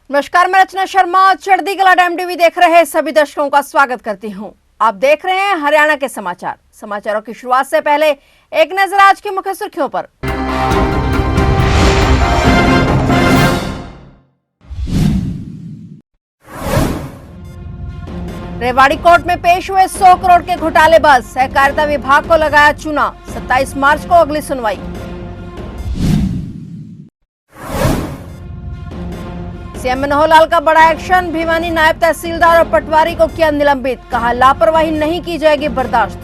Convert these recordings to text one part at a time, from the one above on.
नमस्कार, मैं रचना शर्मा चढ़ती कला टाइम टीवी देख रहे सभी दर्शकों का स्वागत करती हूं। आप देख रहे हैं हरियाणा के समाचारों की शुरुआत से पहले एक नजर आज की मुख्य सुर्खियों पर। रेवाड़ी कोर्ट में पेश हुए 100 करोड़ के घोटालेबाज, सहकारिता विभाग को लगाया चूना। 27 मार्च को अगली सुनवाई। सीएम मनोहर लाल का बड़ा एक्शन, भिवानी नायब तहसीलदार और पटवारी को किया निलंबित, कहा लापरवाही नहीं की जाएगी बर्दाश्त।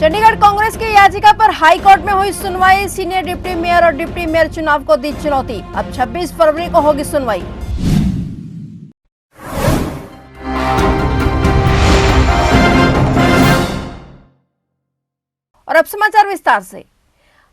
चंडीगढ़ कांग्रेस की याचिका पर हाईकोर्ट में हुई सुनवाई, सीनियर डिप्टी मेयर और डिप्टी मेयर चुनाव को दी चुनौती। अब 26 फरवरी को होगी सुनवाई। और अब समाचार विस्तार से।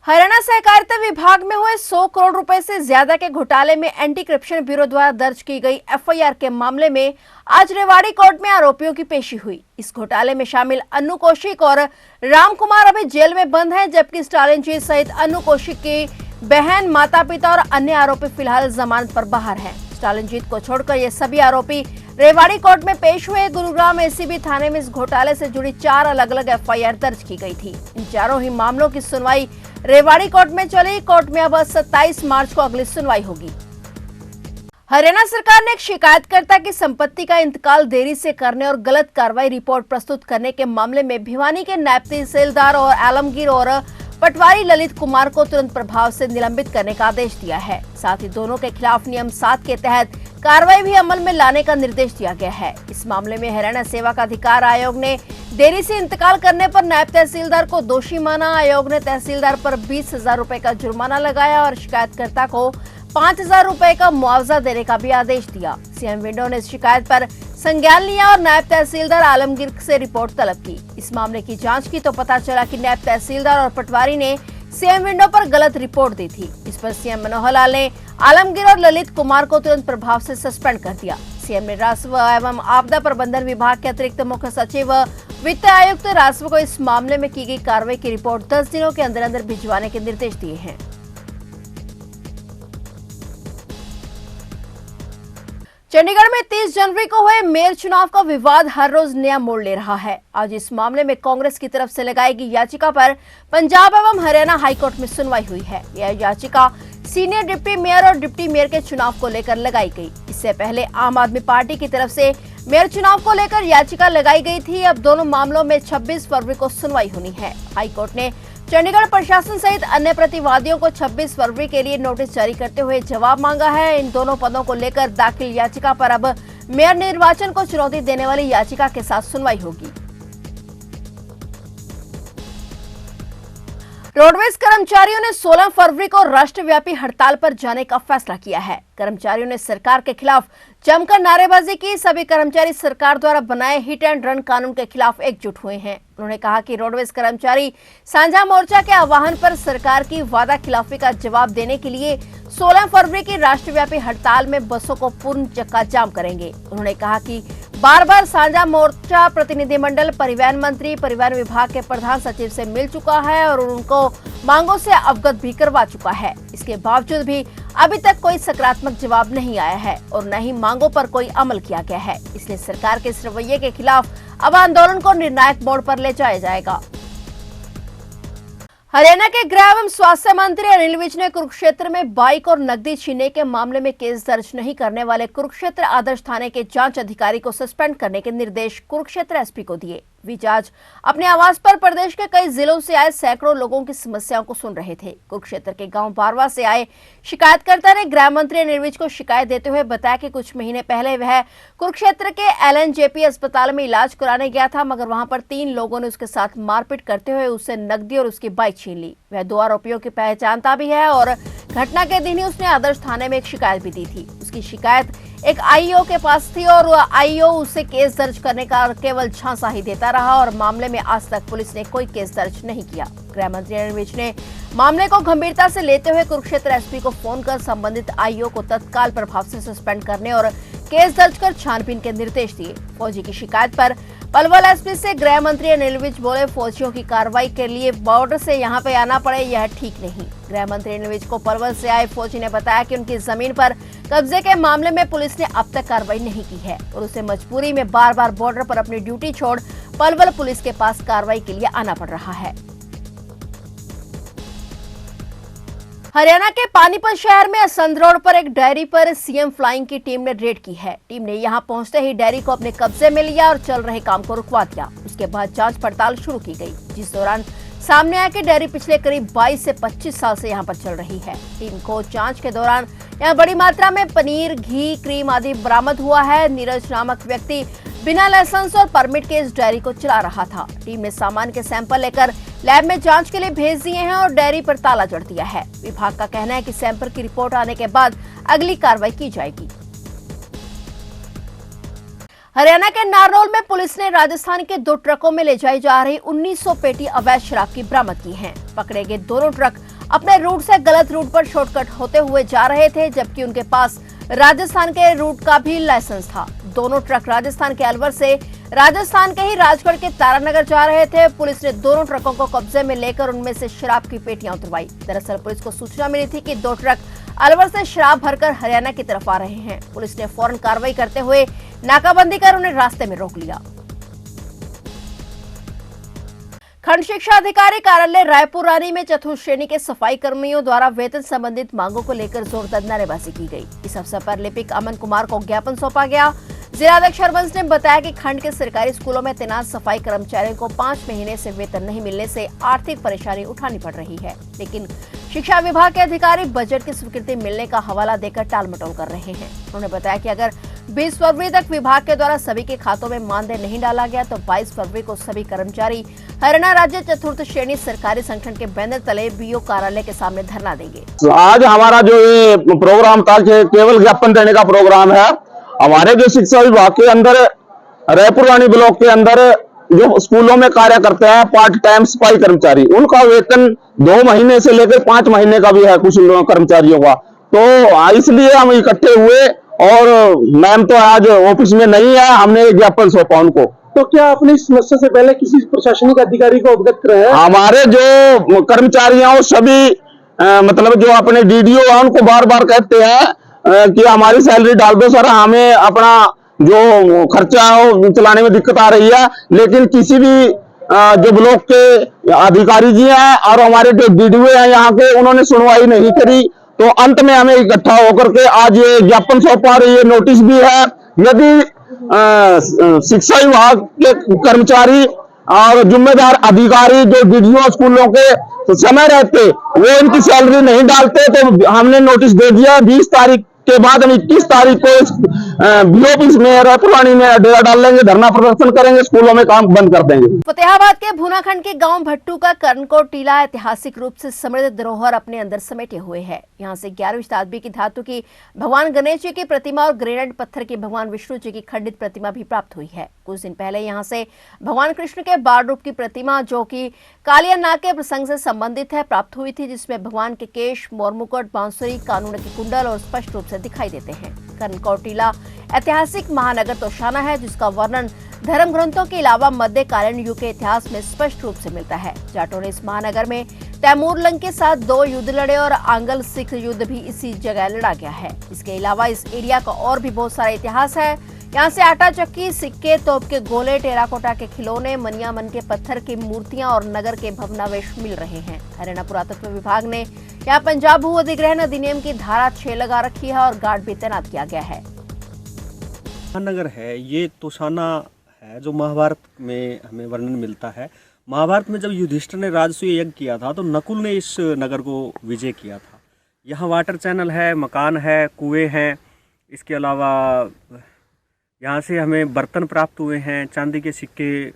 हरियाणा सहकारिता विभाग में हुए 100 करोड़ रुपए से ज्यादा के घोटाले में एंटी करप्शन ब्यूरो द्वारा दर्ज की गई एफआईआर के मामले में आज रेवाड़ी कोर्ट में आरोपियों की पेशी हुई। इस घोटाले में शामिल अनु कौशिक और राम कुमार अभी जेल में बंद हैं, जबकि स्टालिन जी सहित अनु कौशिक की बहन, माता पिता और अन्य आरोपी फिलहाल जमानत पर बाहर हैं। स्टालिन जीत को छोड़कर ये सभी आरोपी रेवाड़ी कोर्ट में पेश हुए। गुरुग्राम एसीबी थाने में इस घोटाले से जुड़ी 4 अलग अलग एफआईआर दर्ज की गई थी। इन चारों ही मामलों की सुनवाई रेवाड़ी कोर्ट में चली। कोर्ट में अब 27 मार्च को अगली सुनवाई होगी। हरियाणा सरकार ने एक शिकायतकर्ता की संपत्ति का इंतकाल देरी से करने और गलत कार्रवाई रिपोर्ट प्रस्तुत करने के मामले में भिवानी के नायब तहसीलदार और आलमगीर और पटवारी ललित कुमार को तुरंत प्रभाव से निलंबित करने का आदेश दिया है। साथ ही दोनों के खिलाफ नियम 7 के तहत कार्रवाई भी अमल में लाने का निर्देश दिया गया है। इस मामले में हरियाणा सेवा का अधिकार आयोग ने देरी से इंतकाल करने पर नायब तहसीलदार को दोषी माना। आयोग ने तहसीलदार पर 20,000 रुपए का जुर्माना लगाया और शिकायतकर्ता को 5,000 रुपए का मुआवजा देने का भी आदेश दिया। सीएम विंडो ने इस शिकायत पर संज्ञान लिया और नायब तहसीलदार आलमगीर से रिपोर्ट तलब की। इस मामले की जांच की तो पता चला कि नायब तहसीलदार और पटवारी ने सीएम विंडो पर गलत रिपोर्ट दी थी। इस पर सीएम मनोहर लाल ने आलमगीर और ललित कुमार को तुरंत प्रभाव से सस्पेंड कर दिया। सीएम ने राजस्व एवं आपदा प्रबंधन विभाग के अतिरिक्त मुख्य सचिव वित्त आयुक्त राजस्व को इस मामले में की गई कार्रवाई की रिपोर्ट 10 दिनों के अंदर अंदर भिजवाने के निर्देश दिए हैं। चंडीगढ़ में 30 जनवरी को हुए मेयर चुनाव का विवाद हर रोज नया मोड़ ले रहा है। आज इस मामले में कांग्रेस की तरफ से लगाई गई याचिका पर पंजाब एवं हरियाणा हाईकोर्ट में सुनवाई हुई है। यह याचिका सीनियर डिप्टी मेयर और डिप्टी मेयर के चुनाव को लेकर लगाई गई। इससे पहले आम आदमी पार्टी की तरफ से मेयर चुनाव को लेकर याचिका लगाई गई थी। अब दोनों मामलों में 26 फरवरी को सुनवाई होनी है। हाईकोर्ट ने चंडीगढ़ प्रशासन सहित अन्य प्रतिवादियों को 26 फरवरी के लिए नोटिस जारी करते हुए जवाब मांगा है। इन दोनों पदों को लेकर दाखिल याचिका पर अब मेयर निर्वाचन को चुनौती देने वाली याचिका के साथ सुनवाई होगी। रोडवेज कर्मचारियों ने 16 फरवरी को राष्ट्रव्यापी हड़ताल पर जाने का फैसला किया है। कर्मचारियों ने सरकार के खिलाफ जमकर नारेबाजी की। सभी कर्मचारी सरकार द्वारा बनाए हिट एंड रन कानून के खिलाफ एकजुट हुए हैं। उन्होंने कहा कि रोडवेज कर्मचारी साझा मोर्चा के आह्वान पर सरकार की वादा खिलाफी का जवाब देने के लिए 16 फरवरी की राष्ट्रव्यापी हड़ताल में बसों को पूर्ण चक्का जाम करेंगे। उन्होंने कहा कि बार बार साझा मोर्चा प्रतिनिधिमंडल परिवहन मंत्री, परिवहन विभाग के प्रधान सचिव से मिल चुका है और उनको मांगों से अवगत भी करवा चुका है। इसके बावजूद भी अभी तक कोई सकारात्मक जवाब नहीं आया है और न ही मांगों पर कोई अमल किया गया है। इसलिए सरकार के इस रवैये के खिलाफ अब आंदोलन को निर्णायक मोड़ पर ले जाया जाएगा। हरियाणा के गृह एवं स्वास्थ्य मंत्री अनिल विज ने कुरुक्षेत्र में बाइक और नकदी छीनने के मामले में केस दर्ज नहीं करने वाले कुरुक्षेत्र आदर्श थाने के जांच अधिकारी को सस्पेंड करने के निर्देश कुरुक्षेत्र एसपी को दिए। विज आज अपने आवास पर प्रदेश के कई जिलों से आए सैकड़ों लोगों की समस्याओं को सुन रहे थे। कुरुक्षेत्र के गांव बारवा से आए शिकायतकर्ता ने गृह मंत्री अनिल विज को शिकायत देते हुए बताया कि कुछ महीने पहले वह कुरुक्षेत्र के एलएनजेपी अस्पताल में इलाज कराने गया था, मगर वहां पर 3 लोगों ने उसके साथ मारपीट करते हुए उससे नकदी और उसकी बाइक छीन ली। वह 2 आरोपियों की पहचानता भी है और घटना के दिन ही उसने आदर्श थाने में एक शिकायत भी दी थी। उसकी शिकायत एक आईओ के पास थी और आईओ उससे केस दर्ज करने का केवल झांसा ही देता रहा और मामले में आज तक पुलिस ने कोई केस दर्ज नहीं किया। गृह मंत्री अनिल विज ने मामले को गंभीरता से लेते हुए कुरुक्षेत्र एसपी को फोन कर संबंधित आईओ को तत्काल प्रभाव से सस्पेंड करने और केस दर्ज कर छानबीन के निर्देश दिए। फौजी की शिकायत पर पलवल एसपी से गृह मंत्री अनिल विज बोले, फौजियों की कार्रवाई के लिए बॉर्डर से यहां पे आना पड़े यह ठीक नहीं। गृह मंत्री अनिल विज को पलवल से आए फौजी ने बताया कि उनकी जमीन पर कब्जे के मामले में पुलिस ने अब तक कार्रवाई नहीं की है और उसे मजबूरी में बार बार बॉर्डर पर अपनी ड्यूटी छोड़ पलवल पुलिस के पास कार्रवाई के लिए आना पड़ रहा है। हरियाणा के पानीपत शहर में असंध रोड पर एक डेयरी पर सीएम फ्लाइंग की टीम ने रेड की है। टीम ने यहां पहुंचते ही डेयरी को अपने कब्जे में लिया और चल रहे काम को रुकवा दिया। उसके बाद जांच पड़ताल शुरू की गई, जिस दौरान सामने आया कि डेयरी पिछले करीब 22 से 25 साल से यहां पर चल रही है। टीम को जांच के दौरान यहां बड़ी मात्रा में पनीर, घी, क्रीम आदि बरामद हुआ है। नीरज नामक व्यक्ति बिना लाइसेंस और परमिट के इस डेयरी को चला रहा था। टीम ने सामान के सैंपल लेकर लैब में जांच के लिए भेज दिए हैं और डेयरी पर ताला जड़ दिया है। विभाग का कहना है कि सैंपल की रिपोर्ट आने के बाद अगली कार्रवाई की जाएगी। हरियाणा के नारनौल में पुलिस ने राजस्थान के 2 ट्रकों में ले जाई जा रही 1900 पेटी अवैध शराब की बरामद की है। पकड़े गए दोनों ट्रक अपने रूट से गलत रूट पर शॉर्टकट होते हुए जा रहे थे, जबकि उनके पास राजस्थान के रूट का भी लाइसेंस था। दोनों ट्रक राजस्थान के अलवर से राजस्थान के ही राजगढ़ के तारानगर जा रहे थे। पुलिस ने दोनों ट्रकों को कब्जे में लेकर उनमें से शराब की पेटियां उतरवाई। दरअसल पुलिस को सूचना मिली थी कि 2 ट्रक अलवर से शराब भरकर हरियाणा की तरफ आ रहे हैं। पुलिस ने फौरन कार्रवाई करते हुए नाकाबंदी कर उन्हें रास्ते में रोक लिया। खंड शिक्षा अधिकारी कार्यालय रायपुर रानी में चतुर्थ श्रेणी के सफाई कर्मियों द्वारा वेतन संबंधित मांगों को लेकर जोरदार नारेबाजी की गई। इस अवसर पर लिपिक अमन कुमार को ज्ञापन सौंपा गया। जिलाध्यक्ष हरबंस ने बताया कि खंड के सरकारी स्कूलों में तैनात सफाई कर्मचारियों को 5 महीने से वेतन नहीं मिलने से आर्थिक परेशानी उठानी पड़ रही है, लेकिन शिक्षा विभाग के अधिकारी बजट की स्वीकृति मिलने का हवाला देकर टालमटोल कर रहे हैं। उन्होंने बताया कि अगर 20 फरवरी तक विभाग के द्वारा सभी के खातों में मानदेय नहीं डाला गया तो 22 फरवरी को सभी कर्मचारी हरियाणा राज्य चतुर्थ श्रेणी सरकारी संगठन के बैनर तले बीओ कार्यालय के सामने धरना देंगे। आज हमारा जो ये प्रोग्राम था केवल ज्ञापन देने का प्रोग्राम है। हमारे जो शिक्षा विभाग के अंदर रायपुर रानी ब्लॉक के अंदर जो स्कूलों में कार्य करते हैं पार्ट टाइम सफाई कर्मचारी, उनका वेतन 2 महीने से लेकर 5 महीने का भी है कुछ कर्मचारियों का। तो इसलिए हम इकट्ठे हुए और मैम तो आज ऑफिस में नहीं है, हमने ज्ञापन सौंपा उनको। तो क्या अपनी समस्या से पहले किसी प्रशासनिक अधिकारी को अवगत कराया? हमारे जो कर्मचारी हैं वो सभी मतलब जो अपने डीडीओ है उनको बार बार कहते हैं कि हमारी सैलरी डाल दो सर, हमें अपना जो खर्चा है वो चलाने में दिक्कत आ रही है। लेकिन किसी भी जो ब्लॉक के अधिकारी जी हैं और हमारे जो डीडीओ हैं यहाँ के, उन्होंने सुनवाई नहीं करी। तो अंत में हमें इकट्ठा होकर के आज ये ज्ञापन सौंपा और ये नोटिस भी है। यदि शिक्षा विभाग के कर्मचारी और जिम्मेदार अधिकारी जो डीडीओ स्कूलों के समय रहते वो इनकी सैलरी नहीं डालते, तो हमने नोटिस दे दिया। 20 तारीख के बाद हम 21 तारीख को बीओपी में रायपुर रानी में डेरा डाल लेंगे, धरना प्रदर्शन करेंगे, स्कूलों में काम बंद कर देंगे। फतेहाबाद के भूनाखंड के गांव भट्टू का कर्णकोट टीला ऐतिहासिक रूप से समृद्ध धरोहर अपने अंदर समेटे हुए है। यहां से 11वीं शताब्दी की धातु की भगवान गणेश जी की प्रतिमा और ग्रेनाइट पत्थर की भगवान विष्णु जी की खंडित प्रतिमा भी प्राप्त हुई है। कुछ दिन पहले यहां से भगवान कृष्ण के बाल रूप की प्रतिमा, जो कि कालिया नाग के प्रसंग से संबंधित है, प्राप्त हुई थी, जिसमें भगवान के केश, मोरमुकुट, बांसुरी, कानून के कुंडल और स्पष्ट रूप से दिखाई देते हैं। कर्णकोट टीला ऐतिहासिक महानगर तोशाना है, जिसका वर्णन धर्म ग्रंथों के अलावा मध्यकालीन युग के इतिहास में स्पष्ट रूप से मिलता है। जाटों ने इस महानगर में तैमूर लंग के साथ 2 युद्ध लड़े और आंगल सिख युद्ध भी इसी जगह लड़ा गया है। इसके अलावा इस एरिया का और भी बहुत सारा इतिहास है। यहाँ से आटा चक्की, सिक्के, तोप के गोले, टेराकोटा के खिलौने, मनिया मन के पत्थर की मूर्तियां और नगर के भवनावेश मिल रहे हैं। हरियाणा पुरातत्व विभाग ने यहाँ पंजाब भू अधिग्रहण अधिनियम की धारा 6 लगा रखी है और गार्ड भी तैनात किया गया है। महानगर है ये तोशाना है, जो महाभारत में हमें वर्णन मिलता है। महाभारत में जब युधिष्ठिर ने राजसूय यज्ञ किया था तो नकुल ने इस नगर को विजय किया था। यहाँ वाटर चैनल है, मकान है, कुएं हैं। इसके अलावा यहाँ से हमें बर्तन प्राप्त हुए हैं, चांदी के सिक्के,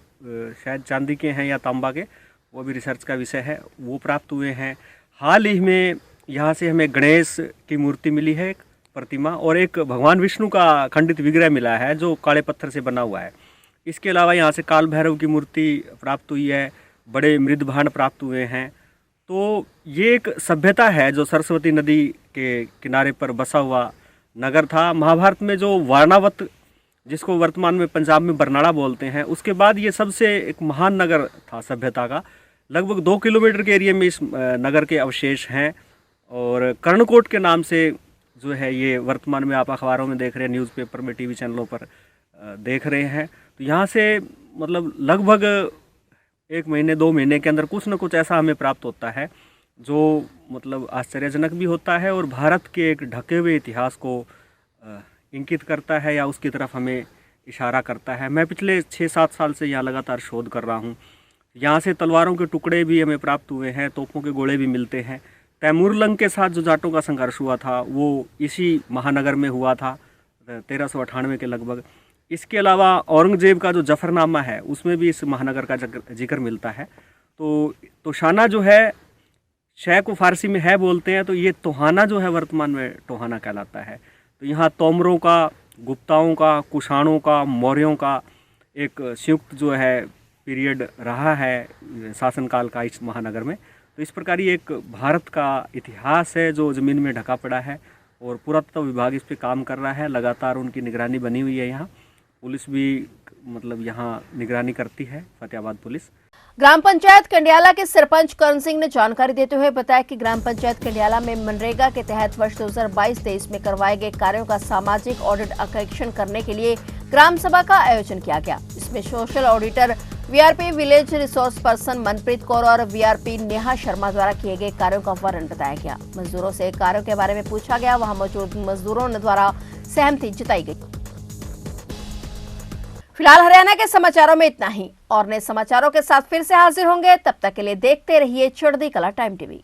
शायद चांदी के हैं या तांबा के, वो भी रिसर्च का विषय है, वो प्राप्त हुए हैं। हाल ही में यहाँ से हमें गणेश की मूर्ति मिली है, एक प्रतिमा, और एक भगवान विष्णु का खंडित विग्रह मिला है जो काले पत्थर से बना हुआ है। इसके अलावा यहाँ से काल भैरव की मूर्ति प्राप्त हुई है, बड़े मृद भांड प्राप्त हुए हैं। तो ये एक सभ्यता है जो सरस्वती नदी के किनारे पर बसा हुआ नगर था। महाभारत में जो वारणावत जिसको वर्तमान में पंजाब में बरनाला बोलते हैं। उसके बाद ये सबसे एक महान नगर था सभ्यता का। लगभग 2 किलोमीटर के एरिया में इस नगर के अवशेष हैं और कर्णकोट के नाम से जो है ये वर्तमान में आप अखबारों में देख रहे हैं, न्यूज़पेपर में, टीवी चैनलों पर देख रहे हैं। तो यहाँ से मतलब लगभग 1 महीने 2 महीने के अंदर कुछ न कुछ ऐसा हमें प्राप्त होता है जो मतलब आश्चर्यजनक भी होता है और भारत के एक ढके हुए इतिहास को इंगित करता है या उसकी तरफ हमें इशारा करता है। मैं पिछले 6-7 साल से यहाँ लगातार शोध कर रहा हूँ। यहाँ से तलवारों के टुकड़े भी हमें प्राप्त हुए हैं, तोपों के गोले भी मिलते हैं। तैमूरलंग के साथ जो जाटों का संघर्ष हुआ था वो इसी महानगर में हुआ था 1398 के लगभग। इसके अलावा औरंगजेब का जो जफरनामा है उसमें भी इस महानगर का जिक्र मिलता है। तो तोशाना जो है, शय को फारसी में है बोलते हैं, तो ये तोहाना जो है वर्तमान में टोहाना कहलाता है। तो यहाँ तोमरों का, गुप्ताओं का, कुषाणों का, मौर्यों का एक संयुक्त जो है पीरियड रहा है शासनकाल का इस महानगर में। तो इस प्रकार ये एक भारत का इतिहास है जो ज़मीन में ढका पड़ा है और पुरातत्व विभाग इस पे काम कर रहा है। लगातार उनकी निगरानी बनी हुई है। यहाँ पुलिस भी मतलब यहाँ निगरानी करती है, फतेहाबाद पुलिस। ग्राम पंचायत कंडियाला के सरपंच कर्ण सिंह ने जानकारी देते हुए बताया कि ग्राम पंचायत कंडियाला में मनरेगा के तहत वर्ष 2022-23 में करवाए गए कार्यों का सामाजिक ऑडिट अंकेक्षण करने के लिए ग्राम सभा का आयोजन किया गया। इसमें social auditor VRP village resource person Manpreet Kaur और वीआरपी नेहा शर्मा द्वारा किए गए कार्यों का वर्णन बताया गया। मजदूरों से कार्यों के बारे में पूछा गया। वहां मौजूद मजदूरों द्वारा सहमति जताई गई। फिलहाल हरियाणा के समाचारों में इतना ही और नए समाचारों के साथ फिर से हाजिर होंगे। तब तक के लिए देखते रहिए चढ़ती कला टाइम टीवी।